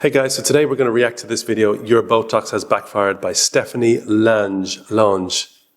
Hey guys, so today we're going to react to this video, Your Botox Has Backfired by Stephanie Lange.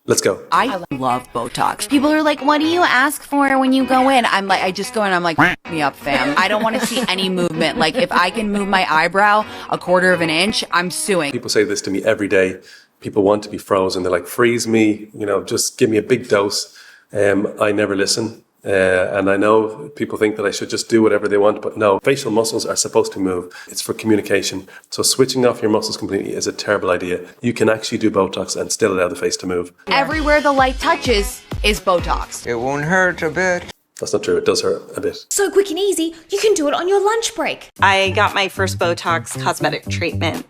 Let's go. I love Botox. People are like, what do you ask for when you go in? I'm like, I just go in, I'm like, me up, fam. I don't want to see any movement. Like, if I can move my eyebrow a quarter of an inch, I'm suing. People say this to me every day. People want to be frozen. They're like, freeze me, just give me a big dose. I never listen. And I know people think that I should just do whatever they want, but no, facial muscles are supposed to move. It's for communication. So switching off your muscles completely is a terrible idea. You can actually do Botox and still allow the face to move. Everywhere the light touches is Botox. It won't hurt a bit. That's not true. It does hurt a bit. So quick and easy, you can do it on your lunch break. I got my first Botox cosmetic treatment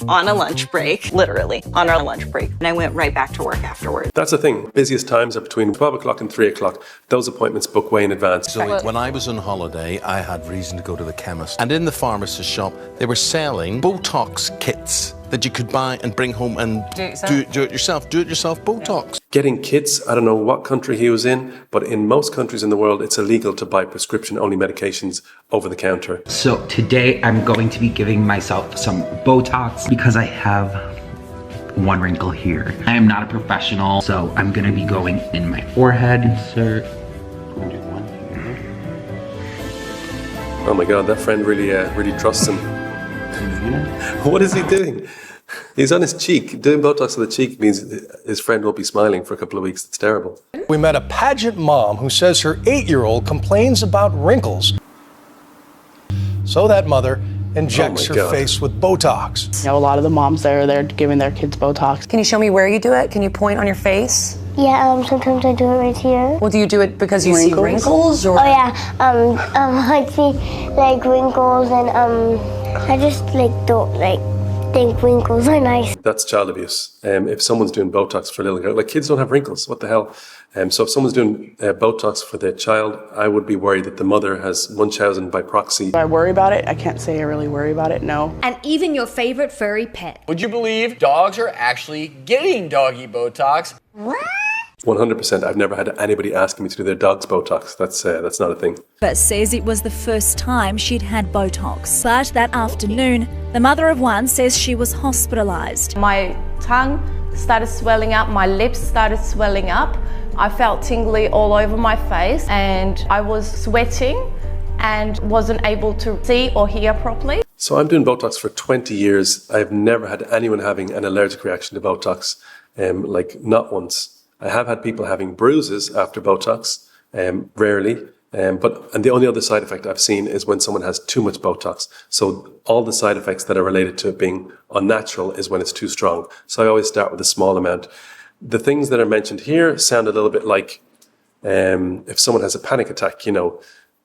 on a lunch break, literally on our lunch break. And I went right back to work afterwards. That's the thing. Busiest times are between 12 o'clock and 3 o'clock. Those appointments book way in advance. So when I was on holiday, I had reason to go to the chemist. And in the pharmacist shop, they were selling Botox kits that you could buy and bring home and do it yourself Botox. Getting kits, I don't know what country he was in, but in most countries in the world, it's illegal to buy prescription-only medications over the counter. So today I'm going to be giving myself some Botox because I have one wrinkle here. I am not a professional, so I'm gonna be going in my forehead. Insert. Oh my God, that friend really trusts him. What is he doing? He's on his cheek. Doing Botox on the cheek means his friend won't be smiling for a couple of weeks. It's terrible. We met a pageant mom who says her 8-year-old complains about wrinkles. So that mother injects her face with Botox. You know, a lot of the moms there, they're giving their kids Botox. Can you show me where you do it? Can you point on your face? Yeah, sometimes I do it right here. Well, do you do it because you see wrinkles? Or? Oh yeah, I see like wrinkles and I just don't think wrinkles are nice. That's child abuse. If someone's doing Botox for a little girl, like kids don't have wrinkles, what the hell? So if someone's doing Botox for their child, I would be worried that the mother has Munchausen by proxy. Do I worry about it? I can't say I really worry about it, no. And even your favorite furry pet. Would you believe dogs are actually getting doggy Botox? What? 100%. I've never had anybody asking me to do their dog's Botox. That's not a thing. But says it was the first time she'd had Botox. But that afternoon, the mother of one says she was hospitalized. My tongue started swelling up, my lips started swelling up. I felt tingly all over my face and I was sweating and wasn't able to see or hear properly. So I'm doing Botox for 20 years. I've never had anyone having an allergic reaction to Botox, not once. I have had people having bruises after Botox, rarely. And the only other side effect I've seen is when someone has too much Botox. So all the side effects that are related to it being unnatural is when it's too strong. So I always start with a small amount. The things that are mentioned here sound a little bit like if someone has a panic attack,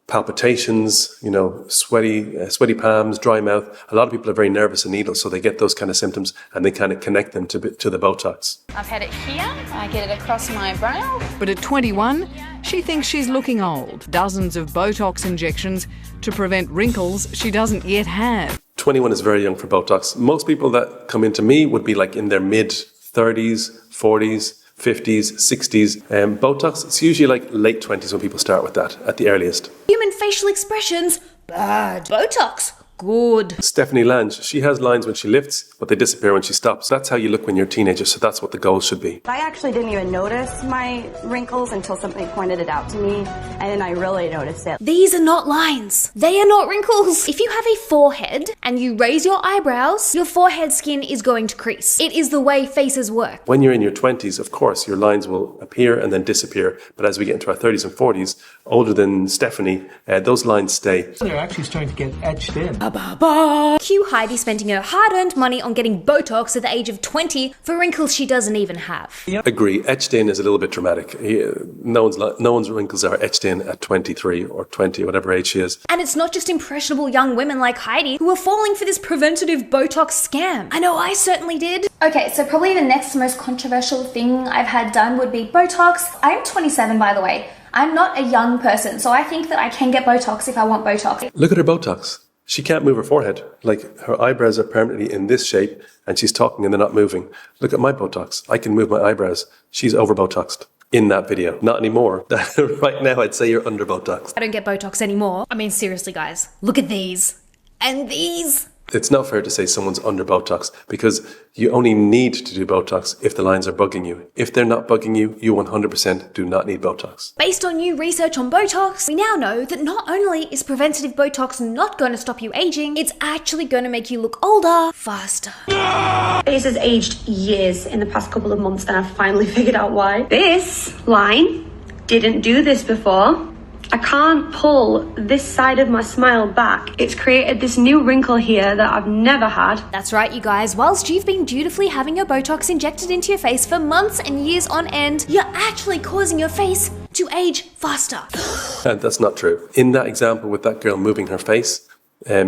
palpitations, sweaty palms, dry mouth. A lot of people are very nervous and needles, so they get those kind of symptoms and they kind of connect them to the Botox. I've had it here, I get it across my brow. But at 21, she thinks she's looking old. Dozens of Botox injections to prevent wrinkles she doesn't yet have. 21 is very young for Botox. Most people that come into me would be like in their mid-30s, 40s, 50s, 60s. Botox, it's usually like late 20s when people start with that at the earliest. Human facial expressions, bad. Botox, good. Stephanie Lange, she has lines when she lifts, but they disappear when she stops. That's how you look when you're a teenager, so that's what the goal should be. I actually didn't even notice my wrinkles until somebody pointed it out to me, and then I really noticed it. These are not lines. They are not wrinkles. If you have a forehead and you raise your eyebrows, your forehead skin is going to crease. It is the way faces work. When you're in your 20s, of course, your lines will appear and then disappear. But as we get into our 30s and 40s, older than Stephanie, those lines stay. They're actually starting to get etched in. Cue Heidi spending her hard-earned money on getting Botox at the age of 20 for wrinkles she doesn't even have. Agree. Etched in is a little bit dramatic. No one's wrinkles are etched in at 23 or 20, whatever age she is. And it's not just impressionable young women like Heidi who are falling for this preventative Botox scam. I know I certainly did. Okay, so probably the next most controversial thing I've had done would be Botox. I'm 27, by the way. I'm not a young person, so I think that I can get Botox if I want Botox. Look at her Botox. She can't move her forehead. Like, her eyebrows are permanently in this shape and she's talking and they're not moving. Look at my Botox. I can move my eyebrows. She's over Botoxed in that video. Not anymore. Right now, I'd say you're under Botox. I don't get Botox anymore. I mean, seriously, guys, look at these. And these. It's not fair to say someone's under Botox because you only need to do Botox if the lines are bugging you. If they're not bugging you, you 100% do not need Botox. Based on new research on Botox, we now know that not only is preventative Botox not going to stop you aging, it's actually going to make you look older faster. Face has aged years in the past couple of months, and I've finally figured out why. This line didn't do this before. I can't pull this side of my smile back. It's created this new wrinkle here that I've never had. That's right, you guys. Whilst you've been dutifully having your Botox injected into your face for months and years on end, you're actually causing your face to age faster. That's not true. In that example with that girl moving her face,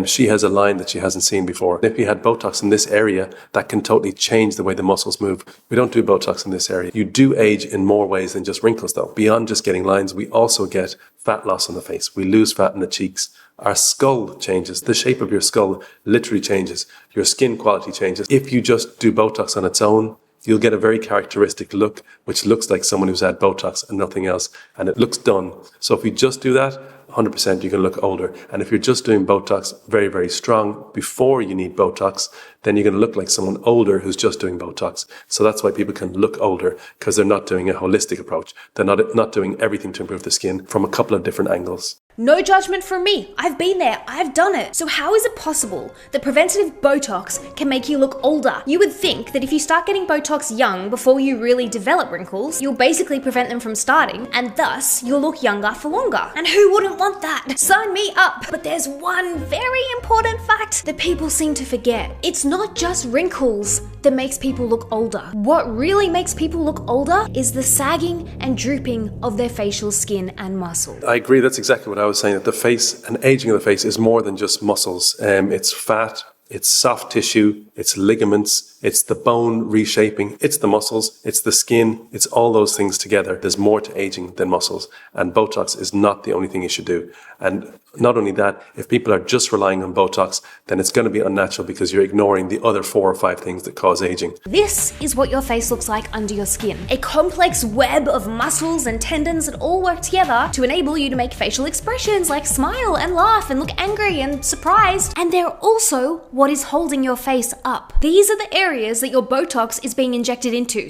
she has a line that she hasn't seen before. If you had Botox in this area, that can totally change the way the muscles move. We don't do Botox in this area. You do age in more ways than just wrinkles though. Beyond just getting lines, we also get fat loss on the face. We lose fat in the cheeks. Our skull changes. The shape of your skull literally changes. Your skin quality changes. If you just do Botox on its own, you'll get a very characteristic look, which looks like someone who's had Botox and nothing else. And it looks done. So if you just do that, 100% you're going to look older. And if you're just doing Botox very, very strong before you need Botox, then you're going to look like someone older who's just doing Botox. So that's why people can look older, because they're not doing a holistic approach. They're not doing everything to improve the skin from a couple of different angles. No judgment from me. I've been there. I've done it. So how is it possible that preventative Botox can make you look older? You would think that if you start getting Botox young before you really develop wrinkles, you'll basically prevent them from starting, and thus you'll look younger for longer. And who wouldn't want that? Sign me up. But there's one very important fact that people seem to forget. It's not just wrinkles that makes people look older. What really makes people look older is the sagging and drooping of their facial skin and muscles. I agree. That's exactly what I was saying, that the face and aging of the face is more than just muscles. It's fat, it's soft tissue, it's ligaments, it's the bone reshaping, it's the muscles, it's the skin, it's all those things together. There's more to aging than muscles, and Botox is not the only thing you should do. And not only that, if people are just relying on Botox, then it's going to be unnatural because you're ignoring the other 4 or 5 things that cause aging. This is what your face looks like under your skin. A complex web of muscles and tendons that all work together to enable you to make facial expressions like smile and laugh and look angry and surprised. And they're also what is holding your face up. These are the areas that your Botox is being injected into.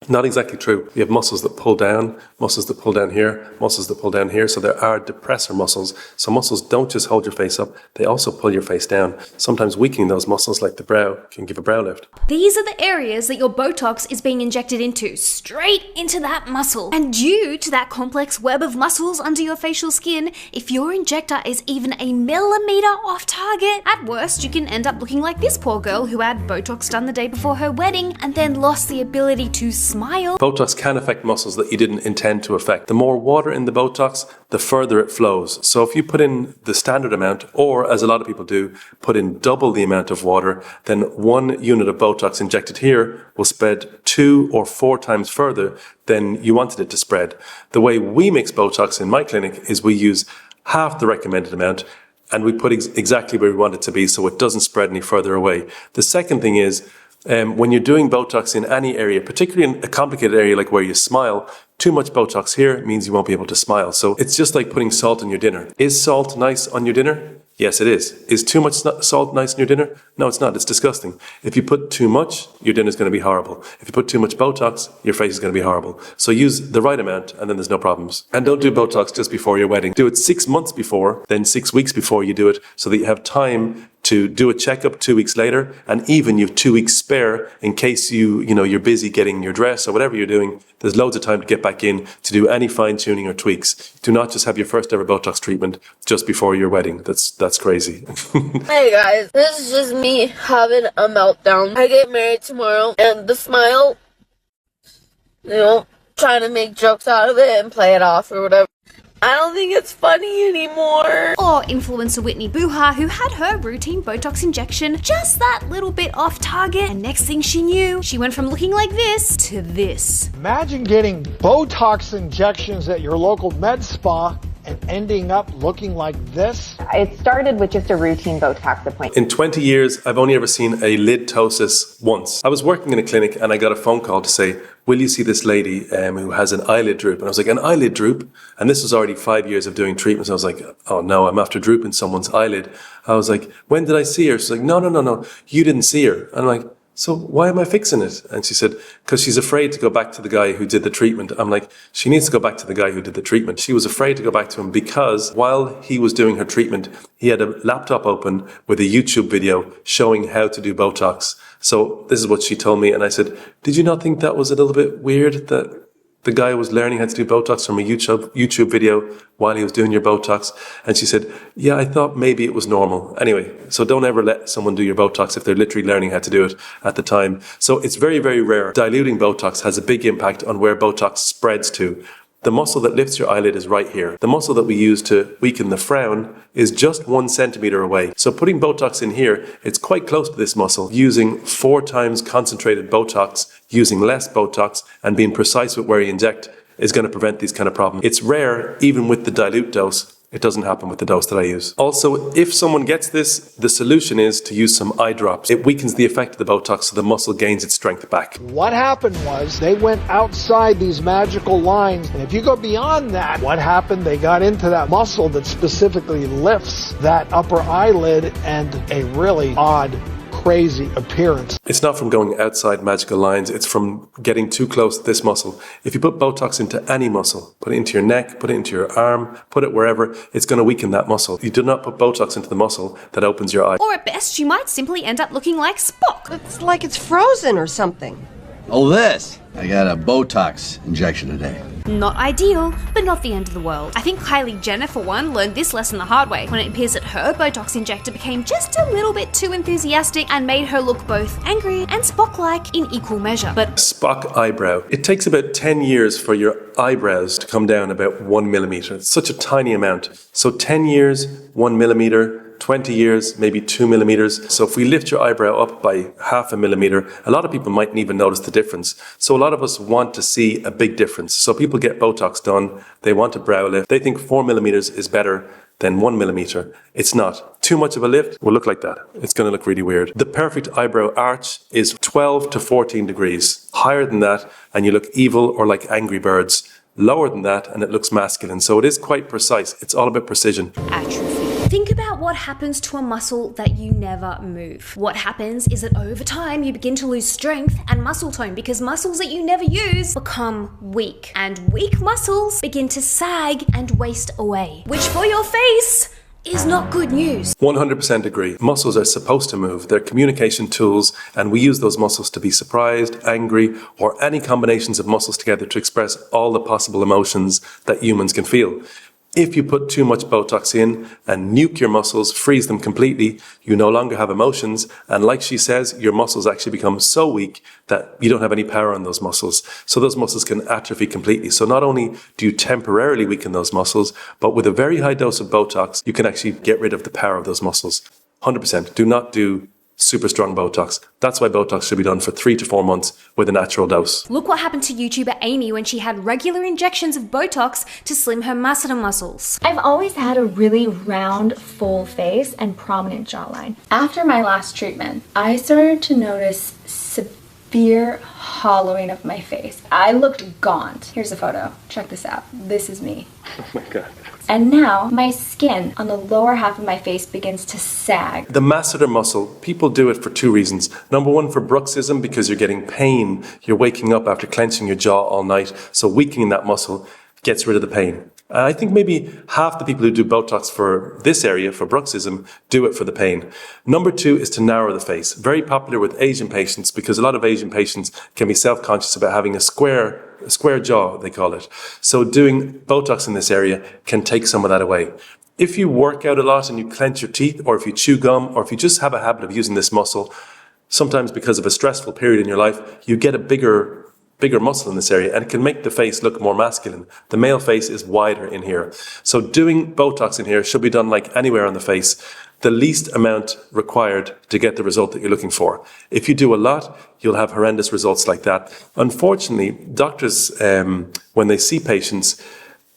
Not exactly true. You have muscles that pull down, muscles that pull down here, muscles that pull down here. So there are depressor muscles. So muscles don't just hold your face up, they also pull your face down. Sometimes weakening those muscles, like the brow, can give a brow lift. These are the areas that your Botox is being injected into, straight into that muscle. And due to that complex web of muscles under your facial skin, if your injector is even a millimeter off target, at worst you can end up looking like this poor girl who had Botox done the day before her wedding and then lost the ability to smile. Botox can affect muscles that you didn't intend to affect. The more water in the Botox, the further it flows. So if you put in the standard amount, or as a lot of people do, put in double the amount of water, then 1 unit of Botox injected here will spread 2 or 4 times further than you wanted it to spread. The way we mix Botox in my clinic is we use half the recommended amount, and we put exactly where we want it to be so it doesn't spread any further away. The second thing is, when you're doing Botox in any area, particularly in a complicated area like where you smile, too much Botox here means you won't be able to smile. So it's just like putting salt on your dinner. Is salt nice on your dinner? Yes, it is. Is too much salt nice in your dinner? No, it's not. It's disgusting. If you put too much, your dinner's going to be horrible. If you put too much Botox, your face is going to be horrible. So use the right amount and then there's no problems. And don't do Botox just before your wedding. Do it 6 months before, then 6 weeks before you do it, so that you have time to do a checkup 2 weeks later, and even you have 2 weeks spare in case you're busy getting your dress or whatever you're doing. There's loads of time to get back in to do any fine tuning or tweaks. Do not just have your first ever Botox treatment just before your wedding. That's crazy. Hey guys, this is just me having a meltdown. I get married tomorrow, and the smile, trying to make jokes out of it and play it off or whatever. I don't think it's funny anymore. Or influencer Whitney Booha, who had her routine Botox injection just that little bit off target, and next thing she knew, she went from looking like this to this. Imagine getting Botox injections at your local med spa and ending up looking like this? It started with just a routine Botox appointment. In 20 years, I've only ever seen a lid ptosis once. I was working in a clinic and I got a phone call to say, will you see this lady who has an eyelid droop? And I was like, an eyelid droop? And this was already 5 years of doing treatments. I was like, oh no, I'm after drooping someone's eyelid. I was like, when did I see her? She's like, no, you didn't see her. And I'm like, so why am I fixing it? And she said, because she's afraid to go back to the guy who did the treatment. I'm like, she needs to go back to the guy who did the treatment. She was afraid to go back to him because while he was doing her treatment, he had a laptop open with a YouTube video showing how to do Botox. So this is what she told me. And I said, did you not think that was a little bit weird that the guy was learning how to do Botox from a YouTube video while he was doing your Botox? And she said, yeah, I thought maybe it was normal. Anyway, so don't ever let someone do your Botox if they're literally learning how to do it at the time. So it's very, very rare. Diluting Botox has a big impact on where Botox spreads to. The muscle that lifts your eyelid is right here. The muscle that we use to weaken the frown is just 1 centimeter away. So putting Botox in here, it's quite close to this muscle. Using 4 times concentrated Botox, using less Botox, and being precise with where you inject is going to prevent these kind of problems. It's rare, even with the dilute dose. It doesn't happen with the dose that I use. Also, if someone gets this, the solution is to use some eye drops. It weakens the effect of the Botox so the muscle gains its strength back. What happened was they went outside these magical lines, and if you go beyond that, what happened? They got into that muscle that specifically lifts that upper eyelid and a really odd, crazy appearance. It's not from going outside magical lines, it's from getting too close to this muscle. If you put Botox into any muscle, put it into your neck, put it into your arm, put it wherever, it's going to weaken that muscle. You do not put Botox into the muscle that opens your eye. Or at best, you might simply end up looking like Spock. It's like it's frozen or something. Oh, this? I got a Botox injection today. Not ideal, but not the end of the world. I think Kylie Jenner, for one, learned this lesson the hard way when it appears that her Botox injector became just a little bit too enthusiastic and made her look both angry and Spock-like in equal measure. But Spock eyebrow. It takes about 10 years for your eyebrows to come down about 1 millimeter. It's such a tiny amount. So 10 years, 1 millimeter. 20 years, maybe 2 millimeters. So if we lift your eyebrow up by 0.5 millimeter, a lot of people mightn't even notice the difference. So a lot of us want to see a big difference. So people get Botox done, they want a brow lift. They think 4 millimeters is better than 1 millimeter. It's not. Too much of a lift will look like that. It's going to look really weird. The perfect eyebrow arch is 12 to 14 degrees. Higher than that, and you look evil or like Angry Birds. Lower than that, and it looks masculine. So it is quite precise. It's all about precision. atrophy. Think about what happens to a muscle that you never move. What happens is that over time you begin to lose strength and muscle tone because muscles that you never use become weak. And weak muscles begin to sag and waste away, which for your face is not good news. 100% agree. Muscles are supposed to move. They're communication tools, and we use those muscles to be surprised, angry, or any combinations of muscles together to express all the possible emotions that humans can feel. If you put too much Botox in and nuke your muscles, freeze them completely, you no longer have emotions. And like she says, your muscles actually become so weak that you don't have any power on those muscles. So those muscles can atrophy completely. So not only do you temporarily weaken those muscles, but with a very high dose of Botox, you can actually get rid of the power of those muscles. 100%. Do not do super strong Botox. That's why Botox should be done for 3 to 4 months with a natural dose. Look what happened to YouTuber Amy when she had regular injections of Botox to slim her Masseter muscles. I've always had a really round, full face and prominent jawline. After my last treatment, I started to notice severe hollowing of my face. I looked gaunt. Here's a photo. Check this out. This is me. Oh my God. And now my skin on the lower half of my face begins to sag. The masseter muscle, people do it for 2 reasons. Number 1, for bruxism, because you're getting pain. You're waking up after clenching your jaw all night. So weakening that muscle gets rid of the pain. I think maybe half the people who do Botox for this area, for bruxism, do it for the pain. Number 2 is to narrow the face. Very popular with Asian patients because a lot of Asian patients can be self-conscious about having a square jaw, they call it. So doing Botox in this area can take some of that away. If you work out a lot and you clench your teeth, or if you chew gum, or if you just have a habit of using this muscle, sometimes because of a stressful period in your life, you get a bigger muscle in this area, and it can make the face look more masculine. The male face is wider in here. So doing Botox in here should be done like anywhere on the face, the least amount required to get the result that you're looking for. If you do a lot, you'll have horrendous results like that. Unfortunately, doctors, when they see patients,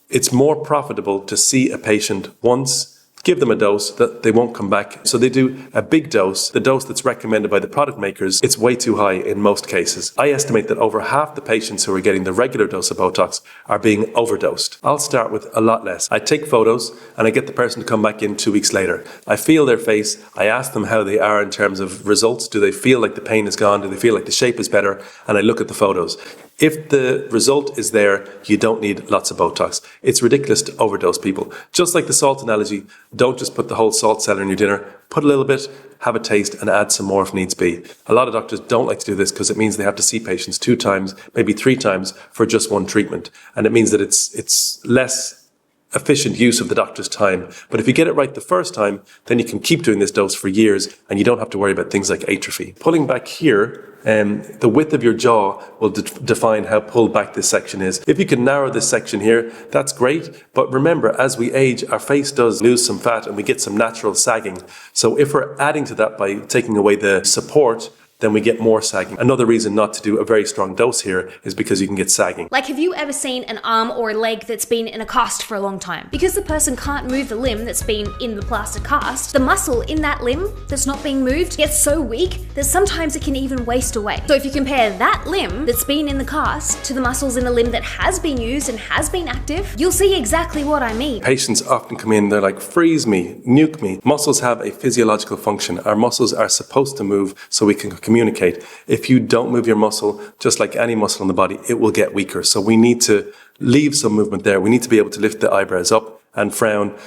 It's more profitable to see a patient once, give them a dose that they won't come back. So they do a big dose, the dose that's recommended by the product makers. It's way too high in most cases. I estimate that over half the patients who are getting the regular dose of Botox are being overdosed. I'll start with a lot less. I take photos and I get the person to come back in 2 weeks later. I feel their face. I ask them how they are in terms of results. Do they feel like the pain is gone? Do they feel like the shape is better? And I look at the photos. If the result is there, you don't need lots of Botox. It's ridiculous to overdose people. Just like the salt analogy, don't just put the whole salt cellar in your dinner. Put a little bit, have a taste, and add some more if needs be. A lot of doctors don't like to do this because it means they have to see patients 2 times, maybe 3 times for just one treatment. And it means that it's less efficient use of the doctor's time. But if you get it right the first time, then you can keep doing this dose for years and you don't have to worry about things like atrophy. Pulling back here, the width of your jaw will define how pulled back this section is. If you can narrow this section here, that's great. But remember, as we age, our face does lose some fat and we get some natural sagging. So if we're adding to that by taking away the support, then we get more sagging. Another reason not to do a very strong dose here is because you can get sagging. Like, have you ever seen an arm or a leg that's been in a cast for a long time? Because the person can't move the limb that's been in the plaster cast, the muscle in that limb that's not being moved gets so weak that sometimes it can even waste away. So if you compare that limb that's been in the cast to the muscles in a limb that has been used and has been active, you'll see exactly what I mean. Patients often come in, they're like, freeze me, nuke me. Muscles have a physiological function. Our muscles are supposed to move so we can communicate. If you don't move your muscle, just like any muscle in the body, it will get weaker. So we need to leave some movement there. We need to be able to lift the eyebrows up and frown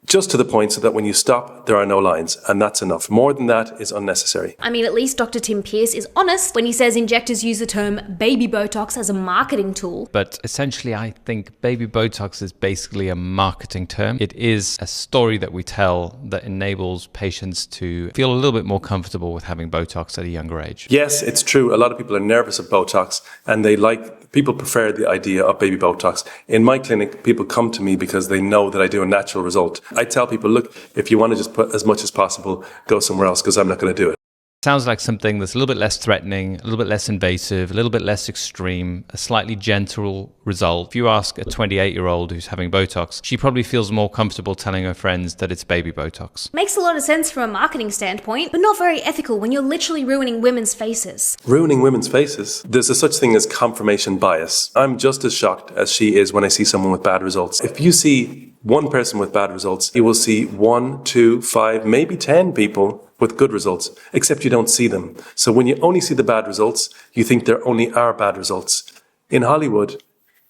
just to the point so that when you stop, there are no lines, and that's enough. More than that is unnecessary. I mean, at least Dr. Tim Pierce is honest when he says injectors use the term baby Botox as a marketing tool. But essentially, I think baby Botox is basically a marketing term. It is a story that we tell that enables patients to feel a little bit more comfortable with having Botox at a younger age. Yes, it's true. A lot of people are nervous of Botox, and people prefer the idea of baby Botox. In my clinic, people come to me because they know that I do a natural result. I tell people, look, if you want to just put as much as possible, go somewhere else because I'm not going to do it. Sounds like something that's a little bit less threatening, a little bit less invasive, a little bit less extreme, a slightly gentle result. If you ask a 28-year-old who's having Botox, she probably feels more comfortable telling her friends that it's baby Botox. Makes a lot of sense from a marketing standpoint, but not very ethical when you're literally ruining women's faces. Ruining women's faces? There's a such thing as confirmation bias. I'm just as shocked as she is when I see someone with bad results. If you see one person with bad results, you will see 1, 2, 5, maybe 10 people with good results, except you don't see them. So when you only see the bad results, you think there only are bad results. In Hollywood,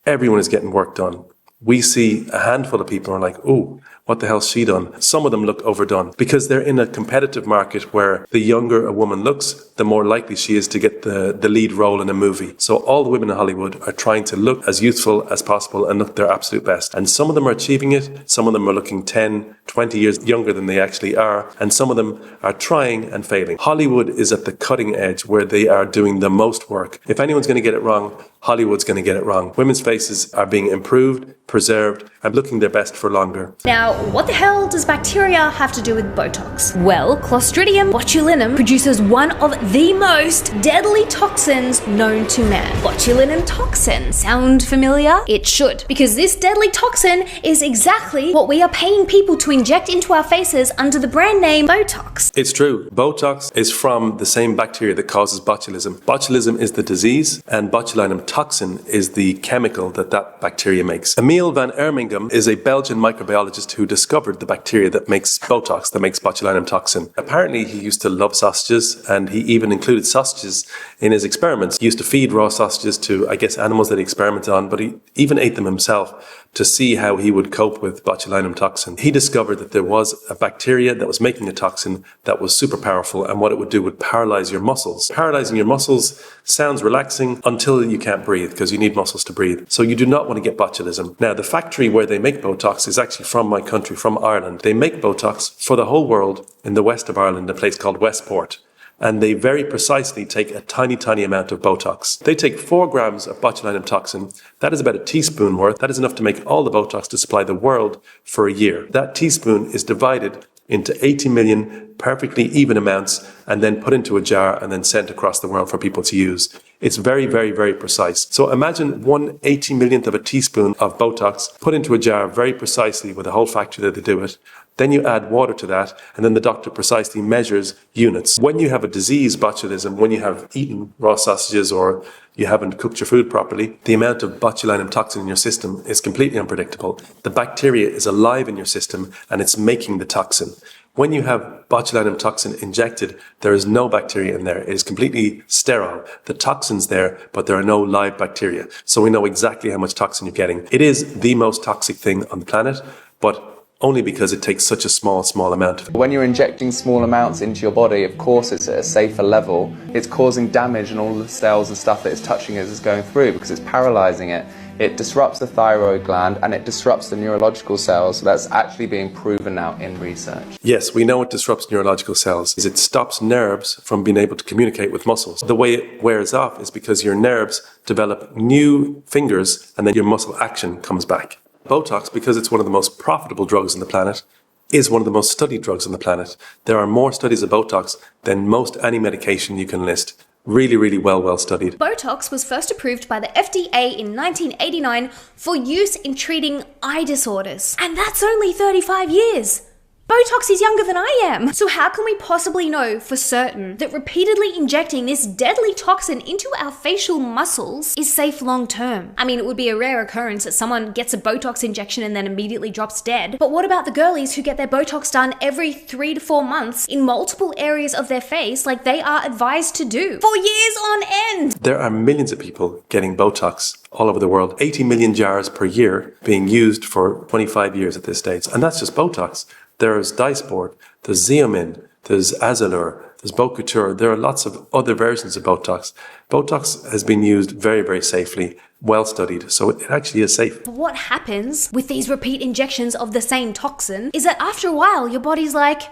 everyone is getting work done. We see a handful of people and are like, oh, what the hell's she done? Some of them look overdone because they're in a competitive market where the younger a woman looks, the more likely she is to get the lead role in a movie. So all the women in Hollywood are trying to look as youthful as possible and look their absolute best. And some of them are achieving it. Some of them are looking 10, 20 years younger than they actually are. And some of them are trying and failing. Hollywood is at the cutting edge where they are doing the most work. If anyone's going to get it wrong, Hollywood's going to get it wrong. Women's faces are being improved, preserved, and looking their best for longer. Now, what the hell does bacteria have to do with Botox? Well, Clostridium botulinum produces one of the most deadly toxins known to man. Botulinum toxin. Sound familiar? It should, because this deadly toxin is exactly what we are paying people to inject into our faces under the brand name Botox. It's true. Botox is from the same bacteria that causes botulism. Botulism is the disease, and botulinum toxin is the chemical that bacteria makes. Emil van Ermingham is a Belgian microbiologist who discovered the bacteria that makes Botox, that makes botulinum toxin. Apparently, he used to love sausages, and he even included sausages in his experiments. He used to feed raw sausages to, I guess, animals that he experimented on, but he even ate them himself to see how he would cope with botulinum toxin. He discovered that there was a bacteria that was making a toxin that was super powerful, and what it would do would paralyze your muscles. Paralyzing your muscles sounds relaxing until you can't breathe, because you need muscles to breathe. So you do not want to get botulism. Now, the factory where they make Botox is actually from my country, from Ireland. They make Botox for the whole world in the west of Ireland, a place called Westport. And they very precisely take a tiny, tiny amount of Botox. They take 4 grams of botulinum toxin. That is about a teaspoon worth. That is enough to make all the Botox to supply the world for a year. That teaspoon is divided into 80 million perfectly even amounts and then put into a jar and then sent across the world for people to use. It's very, very, very precise. So imagine 1/80 millionth of a teaspoon of Botox put into a jar very precisely with a whole factory that they do it. Then you add water to that, and then the doctor precisely measures units. When you have a disease, botulism, when you have eaten raw sausages or you haven't cooked your food properly, the amount of botulinum toxin in your system is completely unpredictable. The bacteria is alive in your system and it's making the toxin. When you have botulinum toxin injected, there is no bacteria in there. It is completely sterile. The toxin's there, but there are no live bacteria. So we know exactly how much toxin you're getting. It is the most toxic thing on the planet, but only because it takes such a small amount. When you're injecting small amounts into your body, of course it's at a safer level. It's causing damage in all the cells and stuff that it's touching as it's going through because it's paralyzing it. It disrupts the thyroid gland and it disrupts the neurological cells. So that's actually being proven now in research. Yes, we know it disrupts neurological cells. It stops nerves from being able to communicate with muscles. The way it wears off is because your nerves develop new fingers and then your muscle action comes back. Botox, because it's one of the most profitable drugs on the planet, is one of the most studied drugs on the planet. There are more studies of Botox than most any medication you can list. Really, really well studied. Botox was first approved by the FDA in 1989 for use in treating eye disorders. And that's only 35 years. Botox is younger than I am. So how can we possibly know for certain that repeatedly injecting this deadly toxin into our facial muscles is safe long term? I mean, it would be a rare occurrence that someone gets a Botox injection and then immediately drops dead. But what about the girlies who get their Botox done every 3 to 4 months in multiple areas of their face like they are advised to do for years on end? There are millions of people getting Botox all over the world. 80 million jars per year being used for 25 years at this stage. And that's just Botox. There's Dysport, there's Xeomin, there's Azalur, there's Bocutur. There are lots of other versions of Botox. Botox has been used very, very safely, well studied, so it actually is safe. But what happens with these repeat injections of the same toxin is that after a while your body's like,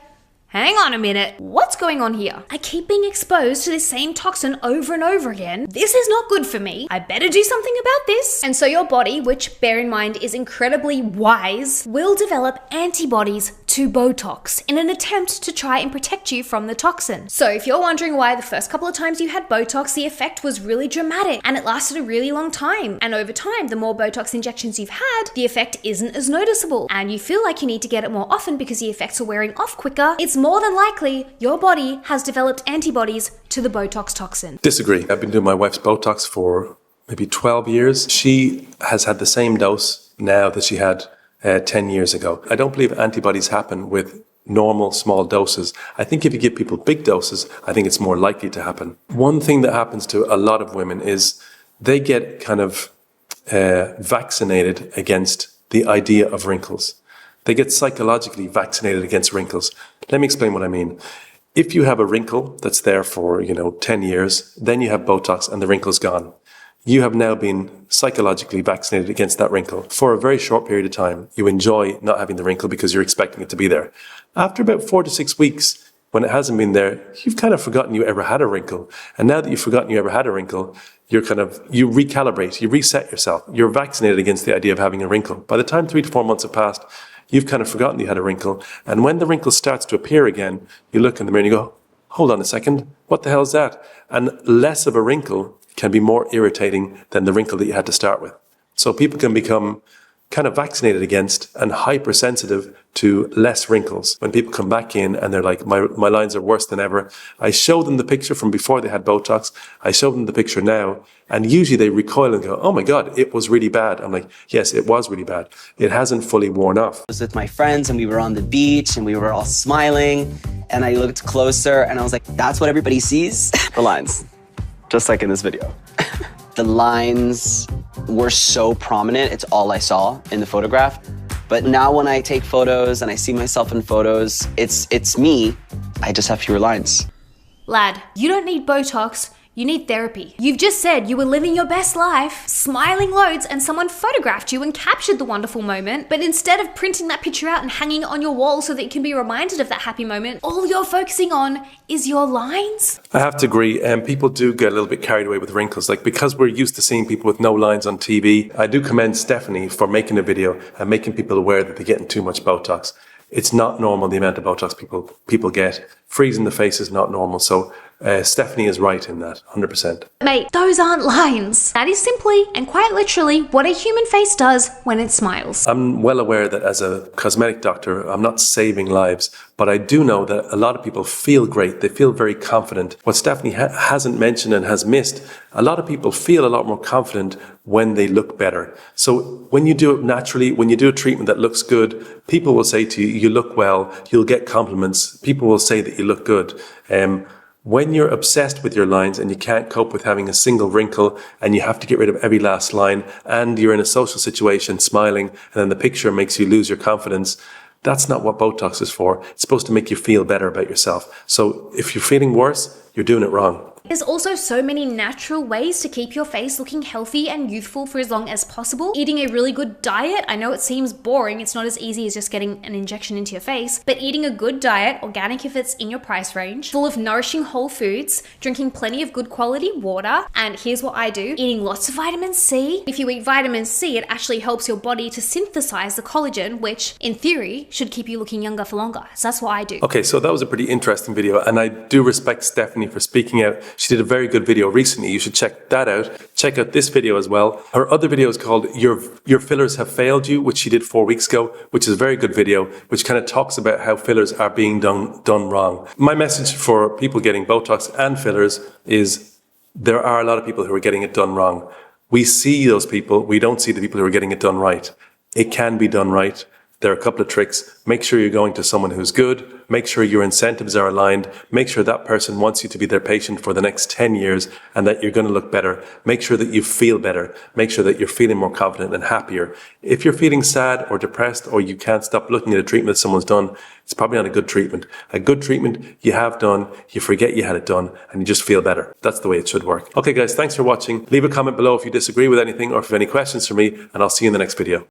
hang on a minute, what's going on here? I keep being exposed to this same toxin over and over again. This is not good for me. I better do something about this. And so your body, which bear in mind is incredibly wise, will develop antibodies to Botox in an attempt to try and protect you from the toxin. So if you're wondering why the first couple of times you had Botox, the effect was really dramatic and it lasted a really long time. And over time, the more Botox injections you've had, the effect isn't as noticeable. And you feel like you need to get it more often because the effects are wearing off quicker. It's more than likely your body has developed antibodies to the Botox toxin. Disagree. I've been doing my wife's Botox for maybe 12 years. She has had the same dose now that she had 10 years ago. I don't believe antibodies happen with normal small doses. I think if you give people big doses, I think it's more likely to happen. One thing that happens to a lot of women is they get kind of vaccinated against the idea of wrinkles. They get psychologically vaccinated against wrinkles. Let me explain what I mean. If you have a wrinkle that's there for, 10 years, then you have Botox and the wrinkle's gone. You have now been psychologically vaccinated against that wrinkle. For a very short period of time, you enjoy not having the wrinkle because you're expecting it to be there. After about 4 to 6 weeks, when it hasn't been there, you've kind of forgotten you ever had a wrinkle. And now that you've forgotten you ever had a wrinkle, you recalibrate, you reset yourself. You're vaccinated against the idea of having a wrinkle. By the time 3 to 4 months have passed, you've kind of forgotten you had a wrinkle. And when the wrinkle starts to appear again, you look in the mirror and you go, hold on a second, what the hell is that? And less of a wrinkle can be more irritating than the wrinkle that you had to start with. So people can become kind of vaccinated against and hypersensitive to less wrinkles. When people come back in and they're like, my lines are worse than ever, I show them the picture from before they had Botox, I show them the picture now, and usually they recoil and go, oh my God, it was really bad. I'm like, yes, it was really bad. It hasn't fully worn off. I was with my friends and we were on the beach and we were all smiling and I looked closer and I was like, that's what everybody sees? The lines, just like in this video. The lines were so prominent, it's all I saw in the photograph. But now when I take photos and I see myself in photos, it's me, I just have fewer lines. Lad, you don't need Botox, you need therapy. You've just said you were living your best life, smiling loads, and someone photographed you and captured the wonderful moment, but instead of printing that picture out and hanging it on your wall so that you can be reminded of that happy moment, all you're focusing on is your lines? I have to agree, people do get a little bit carried away with wrinkles. Like, because we're used to seeing people with no lines on TV, I do commend Stephanie for making a video and making people aware that they're getting too much Botox. It's not normal, the amount of Botox people get. Freezing the face is not normal. So Stephanie is right in that, 100%. Mate, those aren't lines. That is simply and quite literally what a human face does when it smiles. I'm well aware that as a cosmetic doctor, I'm not saving lives, but I do know that a lot of people feel great. They feel very confident. What Stephanie hasn't mentioned and has missed, a lot of people feel a lot more confident when they look better. So when you do it naturally, when you do a treatment that looks good, people will say to you, you look well, you'll get compliments. People will say that you look good. When you're obsessed with your lines and you can't cope with having a single wrinkle and you have to get rid of every last line and you're in a social situation smiling and then the picture makes you lose your confidence, that's not what Botox is for. It's supposed to make you feel better about yourself. So if you're feeling worse, you're doing it wrong. There's also so many natural ways to keep your face looking healthy and youthful for as long as possible. Eating a really good diet. I know it seems boring. It's not as easy as just getting an injection into your face, but eating a good diet, organic if it's in your price range, full of nourishing whole foods, drinking plenty of good quality water, and here's what I do, eating lots of vitamin C. If you eat vitamin C, it actually helps your body to synthesize the collagen, which in theory should keep you looking younger for longer. So that's what I do. Okay, so that was a pretty interesting video, and I do respect Stephanie for speaking out. She did a very good video recently. You should check that out. Check out this video as well. Her other video is called Your Fillers Have Failed You, which she did 4 weeks ago, which is a very good video, which kind of talks about how fillers are being done wrong. My message for people getting Botox and fillers is there are a lot of people who are getting it done wrong. We see those people. We don't see the people who are getting it done right. It can be done right. There are a couple of tricks. Make sure you're going to someone who's good. Make sure your incentives are aligned. Make sure that person wants you to be their patient for the next 10 years and that you're going to look better. Make sure that you feel better. Make sure that you're feeling more confident and happier. If you're feeling sad or depressed or you can't stop looking at a treatment that someone's done, it's probably not a good treatment. A good treatment you have done, you forget you had it done, and you just feel better. That's the way it should work. Okay guys, thanks for watching. Leave a comment below if you disagree with anything or if you have any questions for me, and I'll see you in the next video.